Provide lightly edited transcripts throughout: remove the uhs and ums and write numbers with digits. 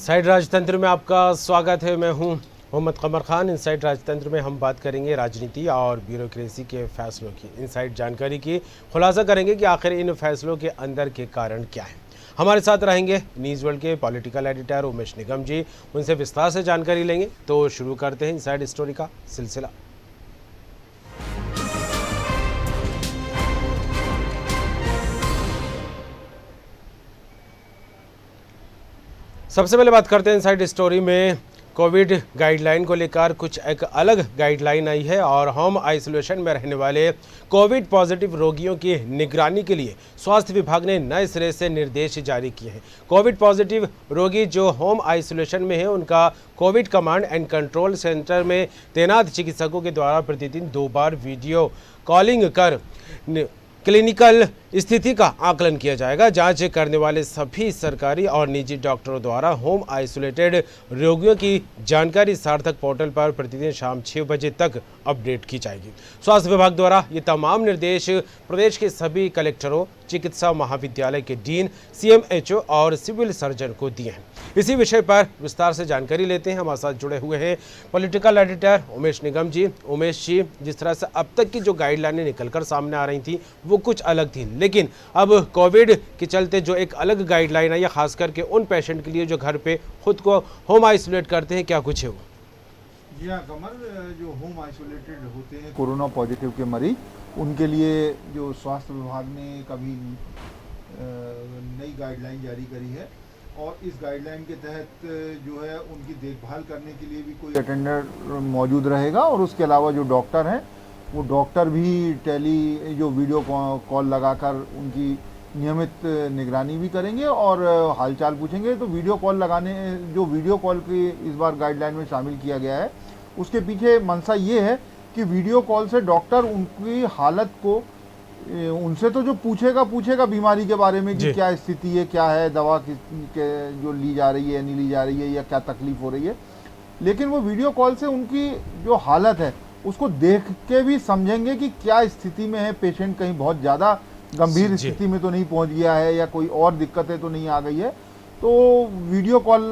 Inside राजतंत्र में आपका स्वागत है। मैं हूं मोहम्मद कमर खान। इनसाइड राजतंत्र में हम बात करेंगे राजनीति और ब्यूरोक्रेसी के फैसलों की। इनसाइड जानकारी की खुलासा करेंगे कि आखिर इन फैसलों के अंदर के कारण क्या है। हमारे साथ रहेंगे न्यूज़ वर्ल्ड के पॉलिटिकल एडिटर उमेश निगम जी। उनसे विस्तार से जानकारी लेंगे। तो शुरू करते हैं इनसाइड स्टोरी का सिलसिला। सबसे पहले बात करते हैं इनसाइड स्टोरी में कोविड गाइडलाइन को लेकर कुछ एक अलग गाइडलाइन आई है और होम आइसोलेशन में रहने वाले कोविड पॉजिटिव रोगियों की निगरानी के लिए स्वास्थ्य विभाग ने नए सिरे से निर्देश जारी किए हैं। कोविड पॉजिटिव रोगी जो होम आइसोलेशन में हैं उनका Covid command and control centre में तैनात चिकित्सकों के द्वारा प्रतिदिन 2 बार वीडियो कॉलिंग कर क्लिनिकल स्थिति का आकलन किया जाएगा। जांच करने वाले सभी सरकारी और निजी डॉक्टरों द्वारा होम आइसोलेटेड रोगियों की जानकारी सार्थक पोर्टल पर प्रतिदिन शाम 6 बजे तक अपडेट की जाएगी। स्वास्थ्य विभाग द्वारा ये तमाम निर्देश प्रदेश के सभी कलेक्टरों, चिकित्सा महाविद्यालय के डीन, CMHO और सिविल सर्जन को दिए हैं। इसी विषय पर विस्तार से जानकारी लेते हैं। हमारे साथ जुड़े हुए हैं पॉलिटिकल एडिटर उमेश निगम जी। उमेश जी, जिस तरह से अब तक की जो गाइडलाइनें निकलकर सामने आ रही थी वो कुछ अलग थी, लेकिन अब कोविड के चलते जो एक अलग गाइडलाइन आई है खास करके उन पेशेंट के लिए जो घर पे खुद को होम आइसोलेट करते हैं, क्या कुछ है वो? जी हाँ कमर, जो होम आइसोलेटेड होते हैं कोरोना पॉजिटिव के मरीज, उनके लिए जो स्वास्थ्य विभाग ने कभी नई गाइडलाइन जारी करी है और इस गाइडलाइन के तहत जो है उनकी देखभाल करने के लिए भी कोई अटेंडर मौजूद रहेगा और उसके अलावा जो डॉक्टर हैं वो डॉक्टर भी जो वीडियो कॉल लगाकर उनकी नियमित निगरानी भी करेंगे और हालचाल पूछेंगे। तो वीडियो कॉल की इस बार गाइडलाइन में शामिल किया गया है, उसके पीछे मंशा ये है कि वीडियो कॉल से डॉक्टर उनकी हालत को उनसे तो जो पूछेगा बीमारी के बारे में कि क्या स्थिति है, क्या है, दवा जो ली जा रही है नहीं ली जा रही है या क्या तकलीफ हो रही है, लेकिन वो वीडियो कॉल से उनकी जो हालत है उसको देख के भी समझेंगे कि क्या स्थिति में है पेशेंट, कहीं बहुत ज़्यादा गंभीर स्थिति में तो नहीं पहुंच गया है या कोई और दिक्कतें तो नहीं आ गई है। तो वीडियो कॉल,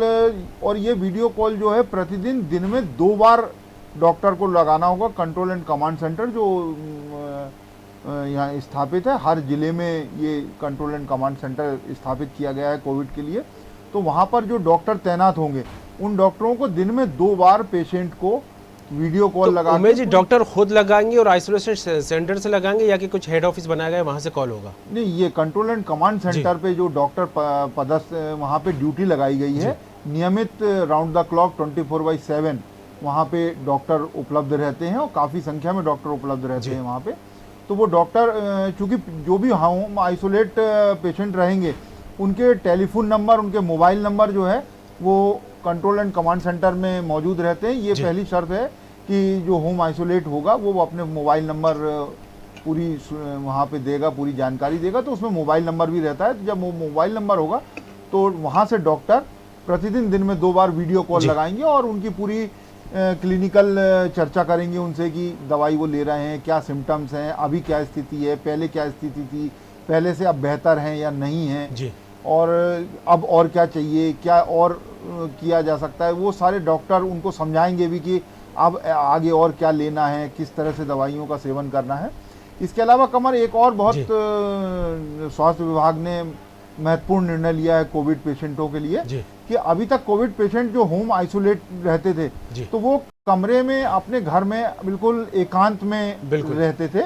और ये वीडियो कॉल जो है प्रतिदिन दिन में 2 बार डॉक्टर को लगाना होगा। कंट्रोल एंड कमांड सेंटर जो यहाँ स्थापित है, हर जिले में ये कंट्रोल एंड कमांड सेंटर स्थापित किया गया है कोविड के लिए। तो वहाँ पर जो डॉक्टर तैनात होंगे उन डॉक्टरों को दिन में 2 बार पेशेंट को वीडियो कॉल लगा। उमेश जी, डॉक्टर खुद लगाएंगे और आइसोलेशन सेंटर से लगाएंगे या कि कुछ हेड ऑफिस बनाया गया वहाँ से कॉल होगा? नहीं, ये कंट्रोल एंड कमांड सेंटर पे जो डॉक्टर पदस्थ वहाँ पे ड्यूटी लगाई गई है, नियमित राउंड द क्लॉक 24/7 वहाँ पे डॉक्टर उपलब्ध रहते हैं और काफ़ी संख्या में डॉक्टर उपलब्ध रहते हैं वहाँ पे। तो वो डॉक्टर चूँकि जो भी होम आइसोलेट पेशेंट रहेंगे उनके टेलीफोन नंबर, उनके मोबाइल नंबर जो है वो कंट्रोल एंड कमांड सेंटर में मौजूद रहते हैं। ये पहली शर्त है कि जो होम आइसोलेट होगा वो अपने मोबाइल नंबर पूरी वहाँ पे देगा, पूरी जानकारी देगा। तो उसमें मोबाइल नंबर भी रहता है। तो जब वो मोबाइल नंबर होगा तो वहाँ से डॉक्टर प्रतिदिन दिन में 2 बार वीडियो कॉल लगाएंगे और उनकी पूरी क्लिनिकल चर्चा करेंगे उनसे कि दवाई वो ले रहे हैं, क्या सिम्टम्स हैं, अभी क्या स्थिति है, पहले क्या स्थिति थी, पहले से अब बेहतर हैं या नहीं है, और अब और क्या चाहिए, क्या और किया जा सकता है। वो सारे डॉक्टर उनको समझाएंगे भी कि अब आगे और क्या लेना है, किस तरह से दवाइयों का सेवन करना है। इसके अलावा कमर, एक और बहुत स्वास्थ्य विभाग ने महत्वपूर्ण निर्णय लिया है कोविड पेशेंटों के लिए कि अभी तक कोविड पेशेंट जो होम आइसोलेट रहते थे तो वो कमरे में अपने घर में बिल्कुल एकांत में रहते थे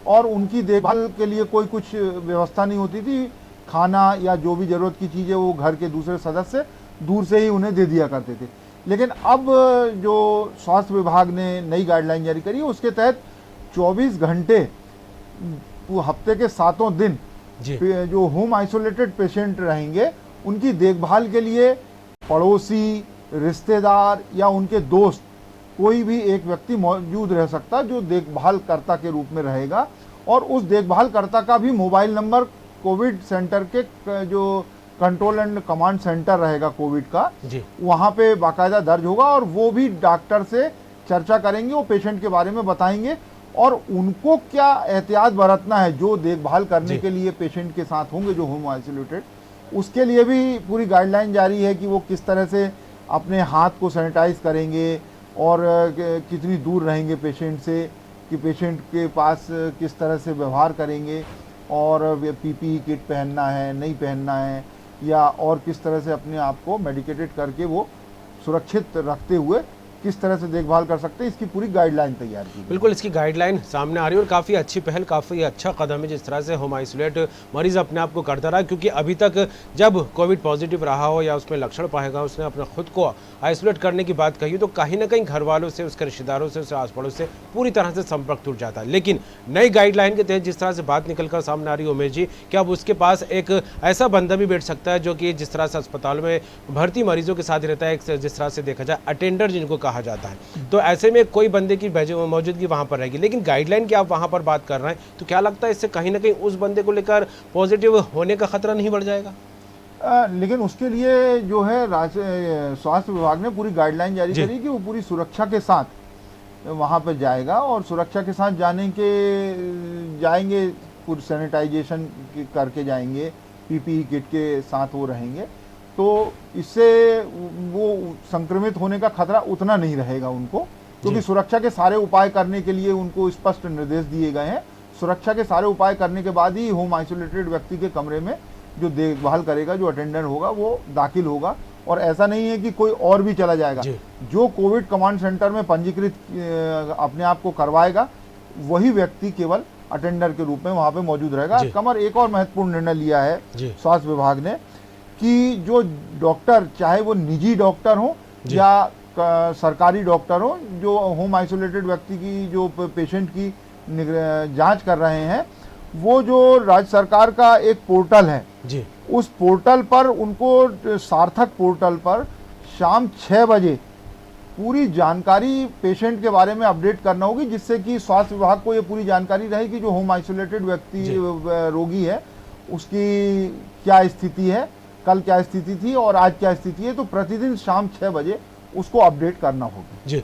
और उनकी देखभाल के लिए कोई कुछ व्यवस्था नहीं होती थी। खाना या जो भी जरूरत की चीज़ें वो घर के दूसरे सदस्य दूर से ही उन्हें दे दिया करते थे। लेकिन अब जो स्वास्थ्य विभाग ने नई गाइडलाइन जारी करी है उसके तहत 24 घंटे हफ्ते के 7 दिन जो होम आइसोलेटेड पेशेंट रहेंगे उनकी देखभाल के लिए पड़ोसी, रिश्तेदार या उनके दोस्त, कोई भी एक व्यक्ति मौजूद रह सकता जो देखभालकर्ता के रूप में रहेगा और उस देखभालकर्ता का भी मोबाइल नंबर कोविड सेंटर के जो कंट्रोल एंड कमांड सेंटर रहेगा कोविड का, वहाँ पे बाकायदा दर्ज होगा और वो भी डॉक्टर से चर्चा करेंगे, वो पेशेंट के बारे में बताएंगे और उनको क्या एहतियात बरतना है जो देखभाल करने के लिए पेशेंट के साथ होंगे जो होम आइसोलेटेड उसके लिए भी पूरी गाइडलाइन जारी है कि वो किस तरह से अपने हाथ को सैनिटाइज करेंगे और कितनी दूर रहेंगे पेशेंट से, कि पेशेंट के पास किस तरह से व्यवहार करेंगे, और पीपीई किट पहनना है नहीं पहनना है, या और किस तरह से अपने आप को मेडिकेटेड करके वो सुरक्षित रखते हुए किस तरह से देखभाल कर सकते हैं, इसकी पूरी गाइडलाइन तैयार की। बिल्कुल, इसकी गाइडलाइन सामने आ रही है और काफ़ी अच्छी पहल, काफ़ी अच्छा कदम है जिस तरह से होम आइसोलेट मरीज़ अपने आप को करता रहा, क्योंकि अभी तक जब कोविड पॉजिटिव रहा हो या उसमें लक्षण पाएगा, उसने अपने खुद को आइसोलेट करने की बात कही तो कहीं ना कहीं घर वालों से, उसके रिश्तेदारों से, उसके आस पड़ोस से पूरी तरह से संपर्क टूट जाता है। लेकिन नई गाइडलाइन के तहत जिस तरह से बात निकल कर सामने आ रही है उमेश जी, कि अब उसके पास एक ऐसा बंदा भी बैठ सकता है जो कि जिस तरह से अस्पताल में भर्ती मरीजों के साथ रहता है, जिस तरह से देखा जाए अटेंडर जिनको कहा जाता है, तो ऐसे में कोई बंदे की मौजूदगी वहां पर रहेगी। लेकिन गाइडलाइन की आप वहां पर बात कर रहे हैं तो क्या लगता है इससे कहीं ना कहीं उस बंदे को लेकर पॉजिटिव होने का खतरा नहीं बढ़ जाएगा? लेकिन उसके लिए जो है स्वास्थ्य विभाग ने पूरी गाइडलाइन जारी करी कि वो पूरी सुरक्षा के साथ वहां पर जाएगा, और सुरक्षा के साथ जाएंगे पूरी सैनिटाइजेशन करके जाएंगे, पीपीई किट के साथ वो रहेंगे, तो इससे वो संक्रमित होने का खतरा उतना नहीं रहेगा उनको, क्योंकि सुरक्षा के सारे उपाय करने के लिए उनको स्पष्ट निर्देश दिए गए हैं। सुरक्षा के सारे उपाय करने के बाद ही होम आइसोलेटेड व्यक्ति के कमरे में जो देखभाल करेगा, जो अटेंडेंट होगा, वो दाखिल होगा, और ऐसा नहीं है कि कोई और भी चला जाएगा। जो कोविड कमांड सेंटर में पंजीकृत अपने आप को करवाएगा वही व्यक्ति केवल अटेंडर के रूप में वहां पे मौजूद रहेगा। कमर एक और महत्वपूर्ण निर्णय लिया है स्वास्थ्य विभाग ने कि जो डॉक्टर, चाहे वो निजी डॉक्टर हो या सरकारी डॉक्टर हो, जो होम आइसोलेटेड व्यक्ति की, जो पेशेंट की जांच कर रहे हैं, वो जो राज्य सरकार का एक पोर्टल है जी, उस पोर्टल पर उनको, सार्थक पोर्टल पर शाम 6 बजे पूरी जानकारी पेशेंट के बारे में अपडेट करना होगी, जिससे कि स्वास्थ्य विभाग को ये पूरी जानकारी रहे कि जो होम आइसोलेटेड व्यक्ति रोगी है उसकी क्या स्थिति है, कल क्या स्थिति थी और आज क्या स्थिति है। तो प्रतिदिन शाम 6 बजे उसको अपडेट करना होगा। जी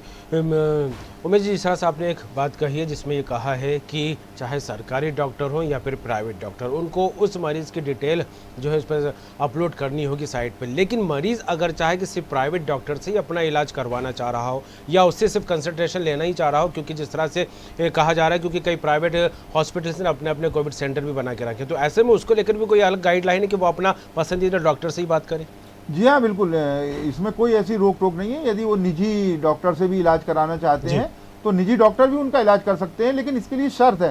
उमेश जी, इस तरह से आपने एक बात कही है जिसमें ये कहा है कि चाहे सरकारी डॉक्टर हो या फिर प्राइवेट डॉक्टर, उनको उस मरीज़ की डिटेल जो है उस पर अपलोड करनी होगी साइट पर। लेकिन मरीज़ अगर चाहे कि सिर्फ प्राइवेट डॉक्टर से ही अपना इलाज करवाना चाह रहा हो या उससे सिर्फ कंसल्टेशन लेना ही चाह रहा हो, क्योंकि जिस तरह से कहा जा रहा है, क्योंकि कई प्राइवेट हॉस्पिटल्स ने अपने अपने कोविड सेंटर भी बना के रखे, तो ऐसे में उसको लेकर भी कोई अलग गाइडलाइन है कि वो अपना पसंदीदा डॉक्टर से ही बात करें? जी हाँ, बिल्कुल, इसमें कोई ऐसी रोक टोक नहीं है। यदि वो निजी डॉक्टर से भी इलाज कराना चाहते हैं तो निजी डॉक्टर भी उनका इलाज कर सकते हैं, लेकिन इसके लिए शर्त है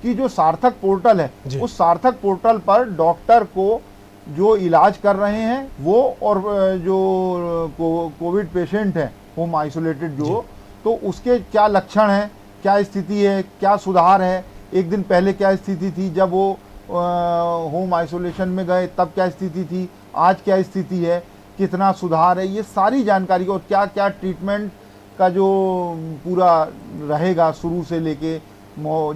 कि जो सार्थक पोर्टल है, उस सार्थक पोर्टल पर डॉक्टर को जो इलाज कर रहे हैं वो, और जो कोविड पेशेंट है होम आइसोलेटेड जो, तो उसके क्या लक्षण हैं, क्या स्थिति है, क्या सुधार है, एक दिन पहले क्या स्थिति थी जब वो होम आइसोलेशन में गए तब क्या स्थिति थी, आज क्या स्थिति है, कितना सुधार है, ये सारी जानकारी, और क्या क्या ट्रीटमेंट का जो पूरा रहेगा शुरू से लेके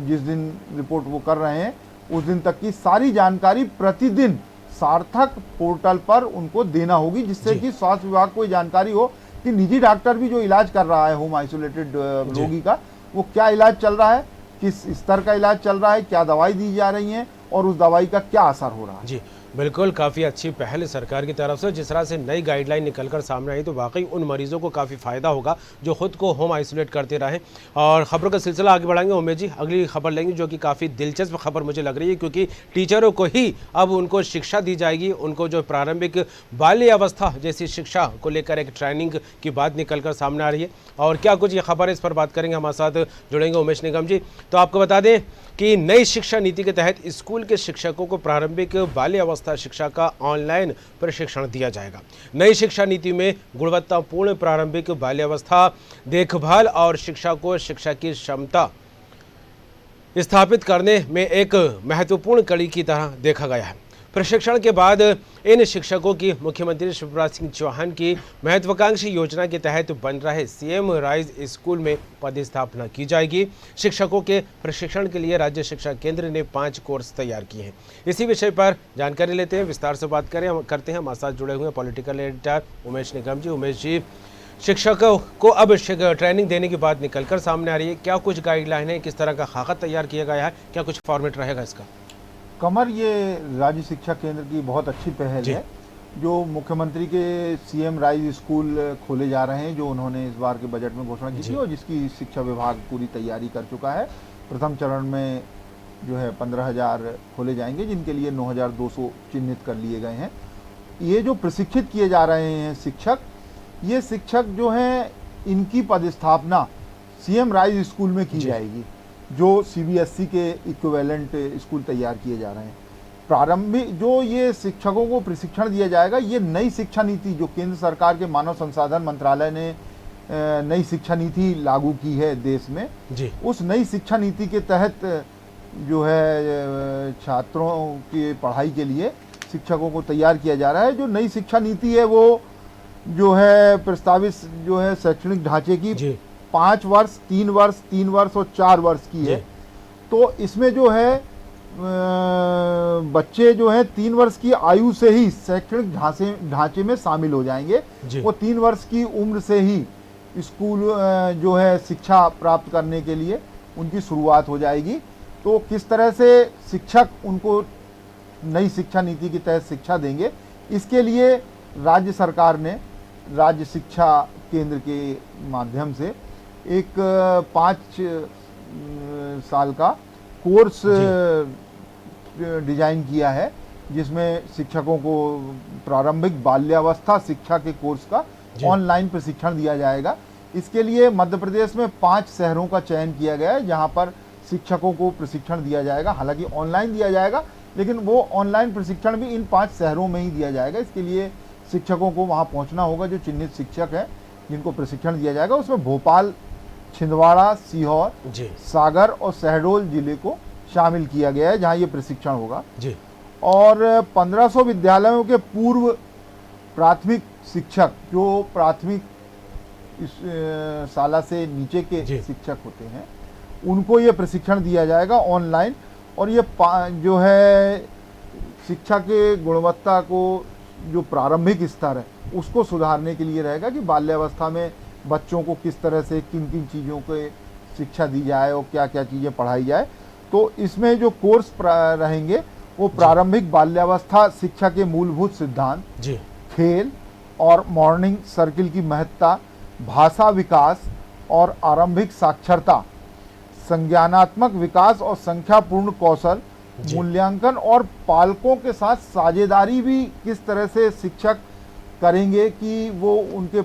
जिस दिन रिपोर्ट वो कर रहे हैं उस दिन तक की सारी जानकारी प्रतिदिन सार्थक पोर्टल पर उनको देना होगी, जिससे कि स्वास्थ्य विभाग को जानकारी हो कि निजी डॉक्टर भी जो इलाज कर रहा है होम आइसोलेटेड रोगी का, वो क्या इलाज चल रहा है, किस स्तर का इलाज चल रहा है, क्या दवाई दी जा रही है और उस दवाई का क्या असर हो रहा है। जी बिल्कुल, काफ़ी अच्छी पहल सरकार की तरफ से। जिस तरह से नई गाइडलाइन निकलकर सामने आई तो वाकई उन मरीजों को काफ़ी फ़ायदा होगा जो खुद को होम आइसोलेट करते रहे। और ख़बरों का सिलसिला आगे बढ़ाएंगे उमेश जी, अगली खबर लेंगे जो कि काफ़ी दिलचस्प खबर मुझे लग रही है, क्योंकि टीचरों को ही अब उनको शिक्षा दी जाएगी। उनको जो प्रारंभिक बाल्य अवस्था जैसी शिक्षा को लेकर एक ट्रेनिंग की बात निकल कर सामने आ रही है। और क्या कुछ ये खबर है, इस पर बात करेंगे, हमारे साथ जुड़ेंगे उमेश निगम जी। तो आपको बता दें कि नई शिक्षा नीति के तहत स्कूल के शिक्षकों को प्रारंभिक बाल्य अवस्था शिक्षा का ऑनलाइन प्रशिक्षण दिया जाएगा। नई शिक्षा नीति में गुणवत्तापूर्ण प्रारंभिक बाल्यावस्था देखभाल और शिक्षा को शिक्षा की क्षमता स्थापित करने में एक महत्वपूर्ण कड़ी की तरह देखा गया है। प्रशिक्षण के बाद इन शिक्षकों की मुख्यमंत्री शिवराज सिंह चौहान की महत्वाकांक्षी योजना के तहत बन रहे सीएम राइज स्कूल में पदस्थापना की जाएगी। शिक्षकों के प्रशिक्षण के लिए राज्य शिक्षा केंद्र ने 5 कोर्स तैयार किए हैं। इसी विषय पर जानकारी लेते हैं, विस्तार से बात करते हैं। हमारे साथ जुड़े हुए पॉलिटिकल एडिटर उमेश निगम जी। उमेश जी, शिक्षकों को अब ट्रेनिंग देने की बात निकलकर सामने आ रही है, क्या कुछ गाइडलाइन है, किस तरह का खाका तैयार किया गया है, क्या कुछ फॉर्मेट रहेगा इसका? कमर ये राज्य शिक्षा केंद्र की बहुत अच्छी पहल जी। है। जो मुख्यमंत्री के सीएम राइज स्कूल खोले जा रहे हैं, जो उन्होंने इस बार के बजट में घोषणा की जी। थी और जिसकी शिक्षा विभाग पूरी तैयारी कर चुका है। प्रथम चरण में जो है 15,000 खोले जाएंगे, जिनके लिए 9,200 चिन्हित कर लिए गए हैं। ये जो प्रशिक्षित किए जा रहे हैं शिक्षक, ये शिक्षक जो हैं इनकी पदस्थापना सीएम राइज स्कूल में की जी। जाएगी, जो सीबीएसई के इक्विवेलेंट स्कूल तैयार किए जा रहे हैं। प्रारंभिक जो ये शिक्षकों को प्रशिक्षण दिया जाएगा, ये नई शिक्षा नीति जो केंद्र सरकार के मानव संसाधन मंत्रालय ने नई शिक्षा नीति लागू की है देश में, जी। उस नई शिक्षा नीति के तहत जो है छात्रों की पढ़ाई के लिए शिक्षकों को तैयार किया जा रहा है। जो नई शिक्षा नीति है वो जो है प्रस्तावित जो है शैक्षणिक ढांचे की जी। 5 वर्ष, 3 वर्ष, 3 वर्ष और 4 वर्ष की है। जी। तो इसमें जो है बच्चे जो है 3 वर्ष की आयु से ही शैक्षणिक ढांचे में शामिल हो जाएंगे। जी। वो 3 वर्ष की उम्र से ही स्कूल जो है शिक्षा प्राप्त करने के लिए उनकी शुरुआत हो जाएगी। तो किस तरह से शिक्षक उनको नई शिक्षा नीति के तहत शिक्षा देंगे, इसके लिए राज्य सरकार ने राज्य शिक्षा केंद्र के माध्यम से एक 5 साल का कोर्स डिजाइन किया है, जिसमें शिक्षकों को प्रारंभिक बाल्यावस्था शिक्षा के कोर्स का ऑनलाइन प्रशिक्षण दिया जाएगा। इसके लिए मध्य प्रदेश में 5 शहरों का चयन किया गया है, जहां पर शिक्षकों को प्रशिक्षण दिया जाएगा। हालांकि ऑनलाइन दिया जाएगा, लेकिन वो ऑनलाइन प्रशिक्षण भी इन 5 शहरों में ही दिया जाएगा। इसके लिए शिक्षकों को वहां पहुंचना होगा, जो चिन्हित शिक्षक हैं जिनको प्रशिक्षण दिया जाएगा। उसमें भोपाल, छिंदवाड़ा, सीहोर, सागर और शहडोल जिले को शामिल किया गया है, जहां ये प्रशिक्षण होगा। जी। और 1500 विद्यालयों के पूर्व प्राथमिक शिक्षक, जो प्राथमिक शाला से नीचे के शिक्षक होते हैं, उनको ये प्रशिक्षण दिया जाएगा ऑनलाइन। और ये जो है शिक्षा के गुणवत्ता को, जो प्रारंभिक स्तर है उसको सुधारने के लिए रहेगा कि बाल्यावस्था में बच्चों को किस तरह से किन किन चीज़ों के शिक्षा दी जाए और क्या क्या चीज़ें पढ़ाई जाए। तो इसमें जो कोर्स रहेंगे वो प्रारंभिक बाल्यावस्था शिक्षा के मूलभूत सिद्धांत, खेल और मॉर्निंग सर्किल की महत्ता, भाषा विकास और आरंभिक साक्षरता, संज्ञानात्मक विकास और संख्यापूर्ण कौशल, मूल्यांकन और पालकों के साथ साझेदारी भी किस तरह से शिक्षक करेंगे कि वो उनके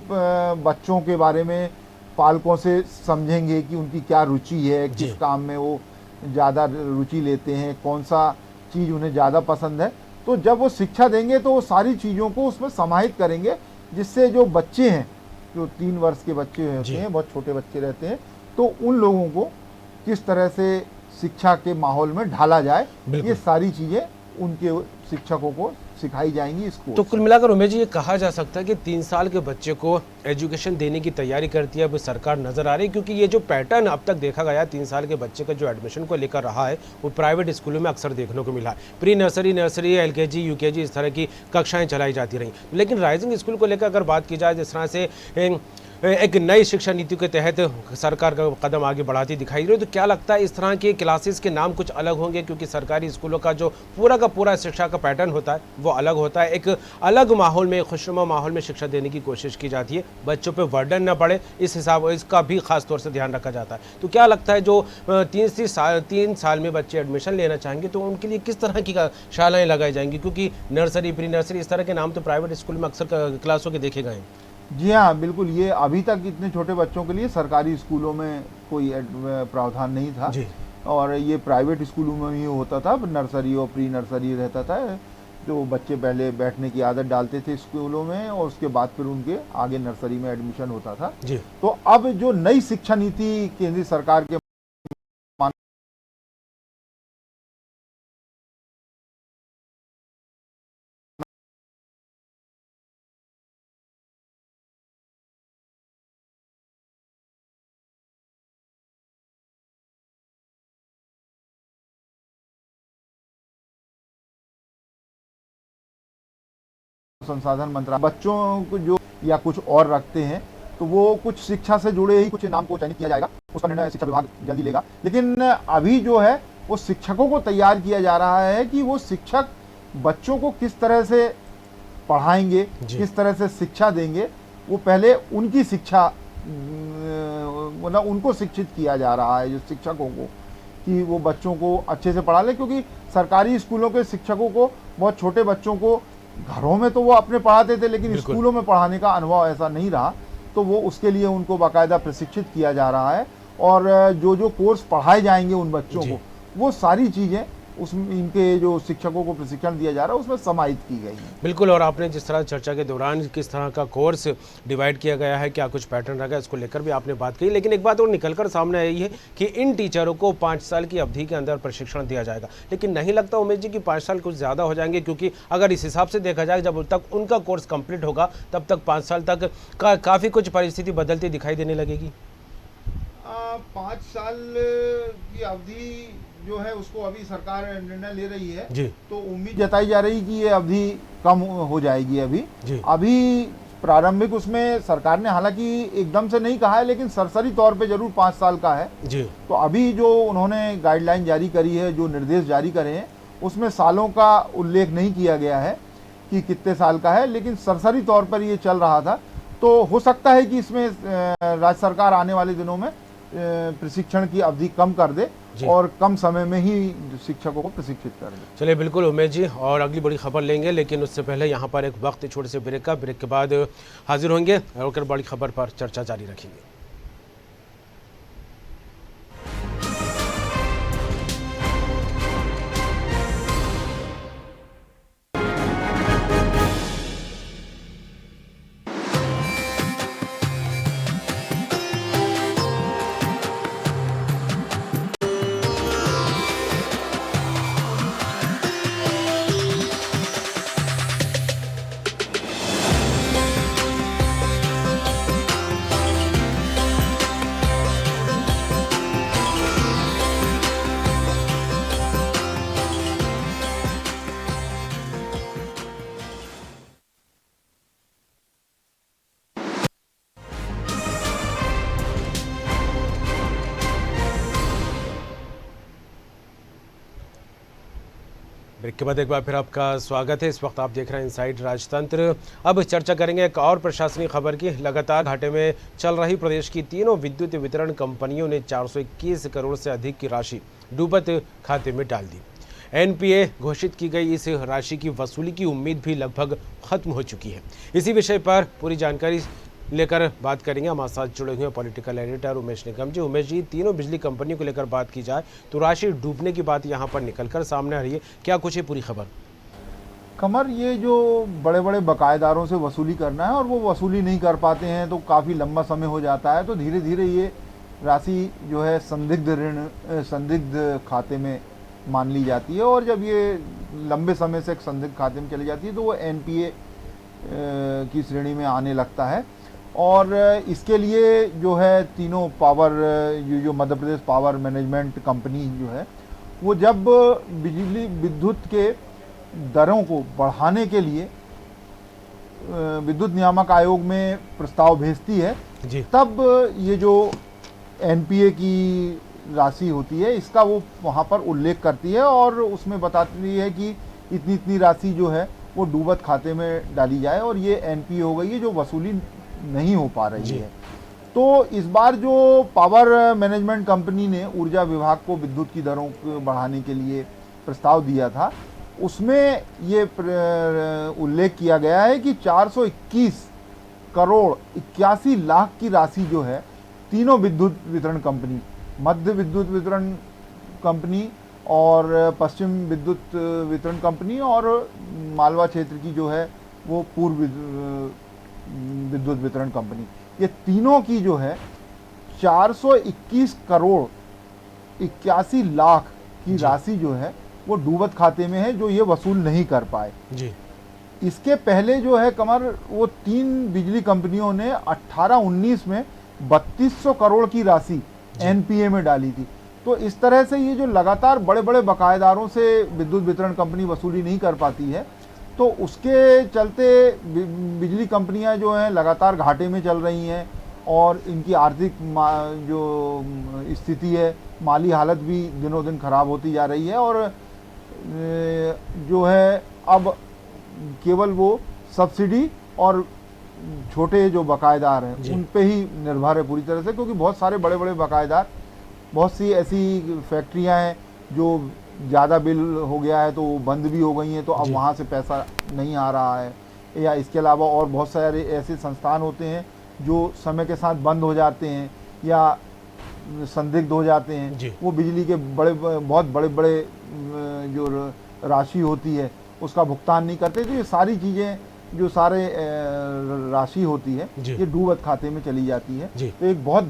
बच्चों के बारे में पालकों से समझेंगे कि उनकी क्या रुचि है, किस काम में वो ज़्यादा रुचि लेते हैं, कौन सा चीज़ उन्हें ज़्यादा पसंद है। तो जब वो शिक्षा देंगे तो वो सारी चीज़ों को उसमें समाहित करेंगे, जिससे जो बच्चे हैं, जो 3 वर्ष के बच्चे होते हैं, बहुत छोटे बच्चे रहते हैं, तो उन लोगों को किस तरह से शिक्षा के माहौल में ढाला जाए, ये सारी चीज़ें उनके शिक्षकों को सिखाई जाएंगी। इसको तो कुल मिलाकर उमेश जी ये कहा जा सकता है कि 3 साल के बच्चे को एजुकेशन देने की तैयारी करती है अब सरकार नजर आ रही है, क्योंकि ये जो पैटर्न अब तक देखा गया 3 साल के बच्चे का जो एडमिशन को लेकर रहा है वो प्राइवेट स्कूलों में अक्सर देखने को मिला है। Pre nursery, nursery, LKG, UKG इस तरह की कक्षाएं चलाई जाती रहीं। लेकिन राइजिंग स्कूल को लेकर अगर बात की जाए, जिस तरह से एक नई शिक्षा नीति के तहत सरकार का कदम आगे बढ़ाती दिखाई दे रही है, तो क्या लगता है इस तरह के क्लासेस के नाम कुछ अलग होंगे? क्योंकि सरकारी स्कूलों का जो पूरा का पूरा शिक्षा का पैटर्न होता है वो अलग होता है। एक अलग माहौल में, खुशनुमा माहौल में शिक्षा देने की कोशिश की जाती है, बच्चों पे बर्डन न पड़े इस हिसाब इसका भी खास तौर से ध्यान रखा जाता है। तो क्या लगता है जो 3 साल में बच्चे एडमिशन लेना चाहेंगे तो उनके लिए किस तरह की शालाएँ लगाई जाएंगी? क्योंकि नर्सरी, प्री नर्सरी इस तरह के नाम तो प्राइवेट स्कूल में अक्सर क्लासों के देखे गए हैं। जी हाँ, बिल्कुल। ये अभी तक इतने छोटे बच्चों के लिए सरकारी स्कूलों में कोई प्रावधान नहीं था जी। और ये प्राइवेट स्कूलों में ही होता था, नर्सरी और प्री नर्सरी रहता था। जो बच्चे पहले बैठने की आदत डालते थे स्कूलों में और उसके बाद फिर उनके आगे नर्सरी में एडमिशन होता था जी। तो अब जो नई शिक्षा नीति केंद्रीय सरकार के संसाधन मंत्रालय बच्चों को जो या कुछ और रखते हैं, तो वो कुछ शिक्षा से जुड़े ही कुछ नाम को चयनित किया जाएगा, उसका निर्णय शिक्षा विभाग जल्दी लेगा। लेकिन अभी जो है वो शिक्षकों को तैयार किया जा रहा है कि वो शिक्षक बच्चों को किस तरह से पढ़ाएंगे, किस तरह से शिक्षा देंगे। वो पहले उनकी शिक्षा, मतलब उनको शिक्षित किया जा रहा है जो शिक्षकों को, कि वो बच्चों को अच्छे से पढ़ा ले। क्योंकि सरकारी स्कूलों के शिक्षकों को बहुत छोटे बच्चों को घरों में तो वो अपने पढ़ाते थे, लेकिन स्कूलों में पढ़ाने का अनुभव ऐसा नहीं रहा, तो वो उसके लिए उनको बाकायदा प्रशिक्षित किया जा रहा है। और जो जो कोर्स पढ़ाए जाएंगे उन बच्चों को, वो सारी चीज़ें उसमें इनके जो शिक्षकों को प्रशिक्षण दिया जा रहा है उसमें समाहित की गई है। बिल्कुल। और आपने जिस तरह चर्चा के दौरान किस तरह का कोर्स डिवाइड किया गया है, क्या कुछ पैटर्न रहेगा, इसको लेकर भी आपने बात की। लेकिन एक बात और निकलकर सामने आई है कि इन टीचरों को 5 साल की अवधि के अंदर प्रशिक्षण दिया जाएगा। लेकिन नहीं लगता उमेश जी कि 5 साल कुछ ज़्यादा हो जाएंगे? क्योंकि अगर इस हिसाब से देखा जाए, जब तक उनका कोर्स कंप्लीट होगा तब तक 5 साल तक काफ़ी कुछ परिस्थिति बदलती दिखाई देने लगेगी। 5 साल की अवधि जो है उसको अभी सरकार निर्णय ले रही है जी। तो उम्मीद जताई जा रही कि ये अवधि कम हो जाएगी। अभी प्रारंभिक उसमें सरकार ने हालांकि एकदम से नहीं कहा है, लेकिन सरसरी तौर पे जरूर 5 साल का है जी। तो अभी जो उन्होंने गाइडलाइन जारी करी है, जो निर्देश जारी करे हैं, उसमें सालों का उल्लेख नहीं किया गया है कि कितने साल का है, लेकिन सरसरी तौर पर ये चल रहा था। तो हो सकता है कि इसमें राज्य सरकार आने वाले दिनों में प्रशिक्षण की अवधि कम कर दे और कम समय में ही शिक्षकों को प्रशिक्षित कर दे। चलिए बिल्कुल उमेश जी, और अगली बड़ी खबर लेंगे, लेकिन उससे पहले यहाँ पर एक वक्त छोटे से ब्रेक के बाद हाजिर होंगे और बड़ी खबर पर चर्चा जारी रखेंगे। ब्रेक के बाद एक बार फिर आपका स्वागत है। इस वक्त आप देख रहे हैं इनसाइड राजतंत्र। अब चर्चा करेंगे एक और प्रशासनिक खबर की। लगातार घाटे में चल रही प्रदेश की तीनों विद्युत वितरण कंपनियों ने 421 करोड़ से अधिक की राशि डूबत खाते में डाल दी। एनपीए घोषित की गई इस राशि की वसूली की उम्मीद भी लगभग खत्म हो चुकी है। इसी विषय पर पूरी जानकारी लेकर बात करेंगे। हमारे साथ जुड़े हुए पॉलिटिकल एडिटर उमेश निगम जी। उमेश जी, तीनों बिजली कंपनियों को लेकर बात की जाए तो राशि डूबने की बात यहाँ पर निकलकर सामने आ रही है, क्या कुछ है पूरी खबर? कमर, ये जो बड़े बड़े बकायेदारों से वसूली करना है और वो वसूली नहीं कर पाते हैं तो काफ़ी लंबा समय हो जाता है, तो धीरे धीरे ये राशि जो है संदिग्ध ऋण, संदिग्ध खाते में मान ली जाती है। और जब ये लंबे समय से एक संदिग्ध खाते में चली जाती है तो वो एनपीए की श्रेणी में आने लगता है। और इसके लिए जो है तीनों पावर, जो Madhya Pradesh power management company जो है, वो जब बिजली विद्युत के दरों को बढ़ाने के लिए विद्युत नियामक आयोग में प्रस्ताव भेजती है जी, तब ये जो एनपीए की राशि होती है इसका वो वहाँ पर उल्लेख करती है और उसमें बताती है कि इतनी इतनी राशि जो है वो डूबत खाते में डाली जाए और ये एनपीए हो गई है जो वसूली नहीं हो पा रही है। तो इस बार जो पावर मैनेजमेंट कंपनी ने ऊर्जा विभाग को विद्युत की दरों को बढ़ाने के लिए प्रस्ताव दिया था, उसमें ये उल्लेख किया गया है कि 421 करोड़ 81 लाख की राशि जो है तीनों विद्युत वितरण कंपनी, मध्य विद्युत वितरण कंपनी और पश्चिम विद्युत वितरण कंपनी और मालवा क्षेत्र की जो है वो पूर्व विद्युत वितरण कंपनी, ये तीनों की जो है 421 करोड़ 81 लाख की राशि जो है वो डूबत खाते में है, जो ये वसूल नहीं कर पाए जी। इसके पहले जो है कमर, वो 3 बिजली कंपनियों ने 18-19 में 3200 करोड़ की राशि एनपीए में डाली थी। तो इस तरह से ये जो लगातार बड़े बड़े बकायेदारों से विद्युत वितरण कंपनी वसूली नहीं कर पाती है, तो उसके चलते बिजली कंपनियां जो हैं लगातार घाटे में चल रही हैं और इनकी आर्थिक जो स्थिति है माली हालत भी दिनों दिन खराब होती जा रही है और जो है अब केवल वो सब्सिडी और छोटे जो बकायेदार हैं उन पे ही निर्भर है पूरी तरह से, क्योंकि बहुत सारे बड़े बड़े बकायेदार, बहुत सी ऐसी फैक्ट्रियां हैं जो ज़्यादा बिल हो गया है तो वो बंद भी हो गई हैं, तो अब वहाँ से पैसा नहीं आ रहा है। या इसके अलावा और बहुत सारे ऐसे संस्थान होते हैं जो समय के साथ बंद हो जाते हैं या संदिग्ध हो जाते हैं, वो बिजली के बहुत बड़े बड़े जो राशि होती है उसका भुगतान नहीं करते। तो ये सारी चीज़ें जो सारे राशि होती है ये डूबत खाते में चली जाती है। तो एक बहुत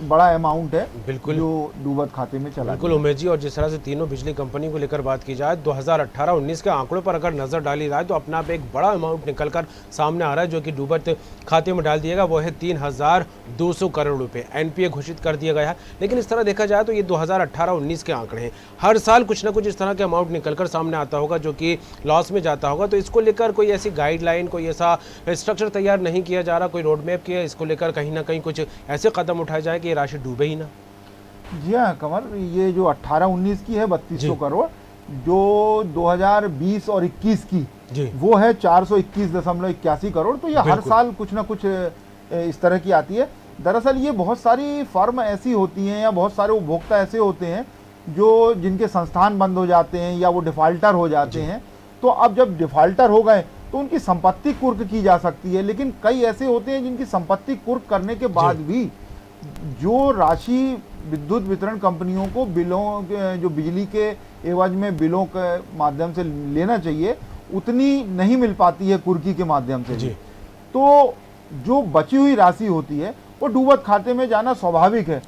बड़ा अमाउंट है बिल्कुल जो डूबत खाते में चला। बिल्कुल उमेश जी, और जिस तरह से तीनों बिजली कंपनी को लेकर बात की जाए 2018-19 के आंकड़ों पर अगर नजर डाली जाए तो अपना आप एक बड़ा अमाउंट निकलकर सामने आ रहा है जो कि डूबत खाते में डाल दिएगा, वो है 3,200 करोड़ रुपए एनपीए घोषित कर दिया गया है। लेकिन इस तरह देखा जाए तो ये 2018-19 के आंकड़े हैं, हर साल कुछ ना कुछ इस तरह के अमाउंट निकलकर सामने आता होगा जो कि लॉस में जाता होगा। तो इसको लेकर कोई ऐसी गाइडलाइन, कोई ऐसा स्ट्रक्चर तैयार नहीं किया जा रहा, कोई रोड मैप किया इसको लेकर कहीं ना कहीं कुछ ऐसे कदम उठाए जाए कि ये राशि डूबे ही ना? जी हाँ कमल, ये जो 18-19 की है 3200 करोड़, जो 2020 और 21 की वो है 421.81 करोड़। तो ये हर साल कुछ ना कुछ इस तरह की आती है। दरअसल ये बहुत सारी फर्म ऐसी होती हैं या बहुत सारे उपभोक्ता ऐसे होते हैं जो जिनके संस्थान बंद हो जाते हैं या वो डिफाल्टर हो जाते हैं। तो अब जब डिफाल्टर हो गए तो उनकी संपत्ति कुर्क की जा सकती है, लेकिन कई ऐसे होते हैं जिनकी संपत्ति कुर्क करने के बाद भी जो राशि विद्युत वितरण कंपनियों को बिलों, जो बिजली के एवज में बिलों के माध्यम से लेना चाहिए, उतनी नहीं मिल पाती है कुर्की के माध्यम से। तो जो बची हुई राशि होती है वो डूबत खाते में जाना स्वाभाविक है।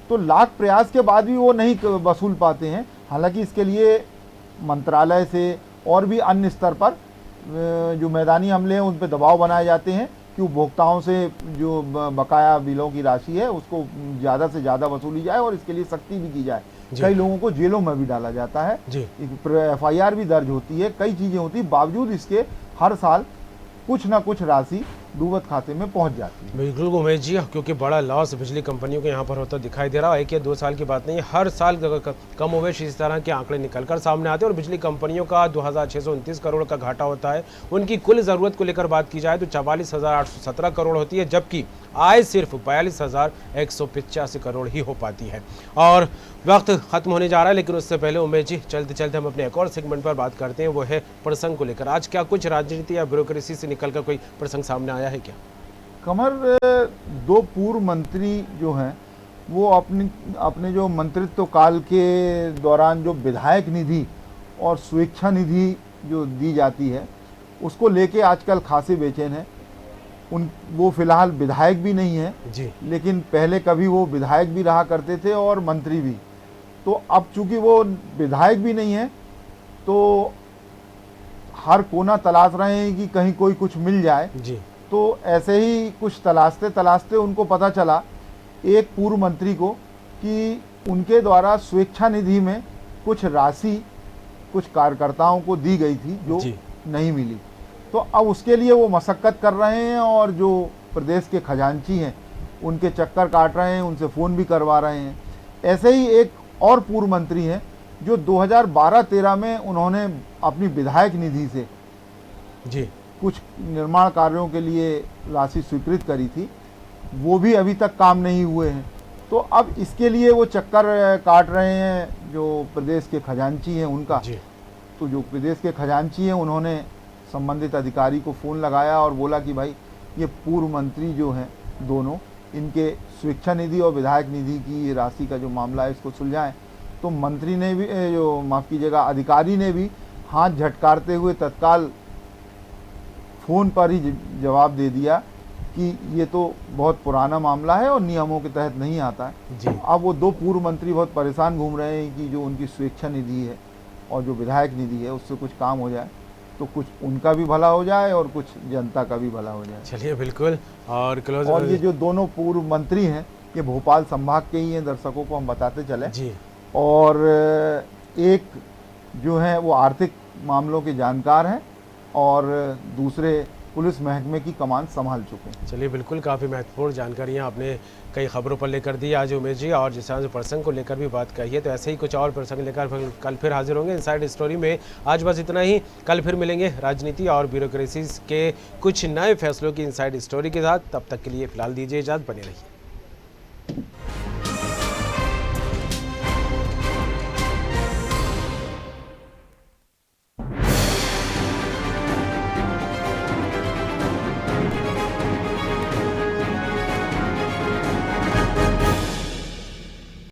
तो लाख प्रयास के बाद भी वो नहीं वसूल पाते हैं। हालांकि इसके लिए मंत्रालय से और भी अन्य स्तर पर जो मैदानी अमले हैं उन पर दबाव बनाए जाते हैं कि उपभोक्ताओं से जो बकाया बिलों की राशि है उसको ज़्यादा से ज़्यादा वसूली जाए और इसके लिए सख्ती भी की जाए। कई लोगों को जेलों में भी डाला जाता है, FIR भी दर्ज होती है, कई चीज़ें होती है, बावजूद इसके हर साल कुछ ना कुछ राशि डूबत खाते में पहुंच जाती है। बिल्कुल उमेश जी, क्योंकि बड़ा लॉस बिजली कंपनियों को यहाँ पर होता दिखाई दे रहा है। 1 या 2 साल की बात नहीं है, हर साल कमोवेश इस तरह के आंकड़े निकलकर सामने आते हैं। और बिजली कंपनियों का 2,629 करोड़ का घाटा होता है। उनकी कुल ज़रूरत को लेकर बात की जाए तो 44,817 करोड़ होती है, जबकि आय सिर्फ 42,185 करोड़ ही हो पाती है। और वक्त खत्म होने जा रहा है, लेकिन उससे पहले उमेश जी चलते चलते हम अपने एक और सेगमेंट पर बात करते हैं, वो है प्रसंग को लेकर। आज क्या कुछ राजनीति या ब्यूरोक्रेसी से निकलकर कोई प्रसंग सामने आया है क्या? कमर, 2 पूर्व मंत्री जो हैं वो अपने जो मंत्रित्व काल के दौरान जो विधायक निधि और स्वेच्छा निधि जो दी जाती है उसको लेके आजकल खासे बेचैन हैं। वो फिलहाल विधायक भी नहीं है जी, लेकिन पहले कभी वो विधायक भी रहा करते थे और मंत्री भी। तो अब चूंकि वो विधायक भी नहीं है तो हर कोना तलाश रहे हैं कि कहीं कोई कुछ मिल जाए जी। तो ऐसे ही कुछ तलाशते तलाशते उनको पता चला एक पूर्व मंत्री को कि उनके द्वारा स्वेच्छा निधि में कुछ राशि कुछ कार्यकर्ताओं को दी गई थी जो नहीं मिली। तो अब उसके लिए वो मशक्कत कर रहे हैं और जो प्रदेश के खजांची हैं उनके चक्कर काट रहे हैं, उनसे फ़ोन भी करवा रहे हैं। ऐसे ही एक और पूर्व मंत्री हैं जो 2012-13 में उन्होंने अपनी विधायक निधि से जी कुछ निर्माण कार्यों के लिए राशि स्वीकृत करी थी, वो भी अभी तक काम नहीं हुए हैं। तो अब इसके लिए वो चक्कर काट रहे हैं जो प्रदेश के खजांची हैं उनका। तो जो प्रदेश के खजांची हैं उन्होंने संबंधित अधिकारी को फ़ोन लगाया और बोला कि भाई ये पूर्व मंत्री जो हैं दोनों, इनके स्वेच्छा निधि और विधायक निधि की राशि का जो मामला है इसको सुलझाएं। तो मंत्री ने भी जो माफ़ कीजिएगा अधिकारी ने भी हाथ झटकारते हुए तत्काल फ़ोन पर ही जवाब दे दिया कि ये तो बहुत पुराना मामला है और नियमों के तहत नहीं आता है जी। अब वो 2 पूर्व मंत्री बहुत परेशान घूम रहे हैं कि जो उनकी स्वेच्छा निधि है और जो विधायक निधि है उससे कुछ काम हो जाए, तो कुछ उनका भी भला हो जाए और कुछ जनता का भी भला हो जाए। चलिए बिल्कुल। और ये जो दोनों पूर्व मंत्री हैं ये भोपाल संभाग के ही हैं, दर्शकों को हम बताते चले जी। और एक जो है वो आर्थिक मामलों के जानकार हैं और दूसरे पुलिस महकमे की कमान संभाल चुके हैं। चलिए, बिल्कुल काफ़ी महत्वपूर्ण जानकारियाँ आपने कई खबरों पर लेकर दी आज उमेश जी, और जिस तरह से प्रसंग को लेकर भी बात कही है, तो ऐसे ही कुछ और प्रसंग लेकर कल फिर हाजिर होंगे इनसाइड स्टोरी में। आज बस इतना ही, कल फिर मिलेंगे राजनीति और ब्यूरोक्रेसी के कुछ नए फैसलों की इनसाइड स्टोरी के साथ। तब तक के लिए फिलहाल दीजिए इजाज़त, बने रहिए।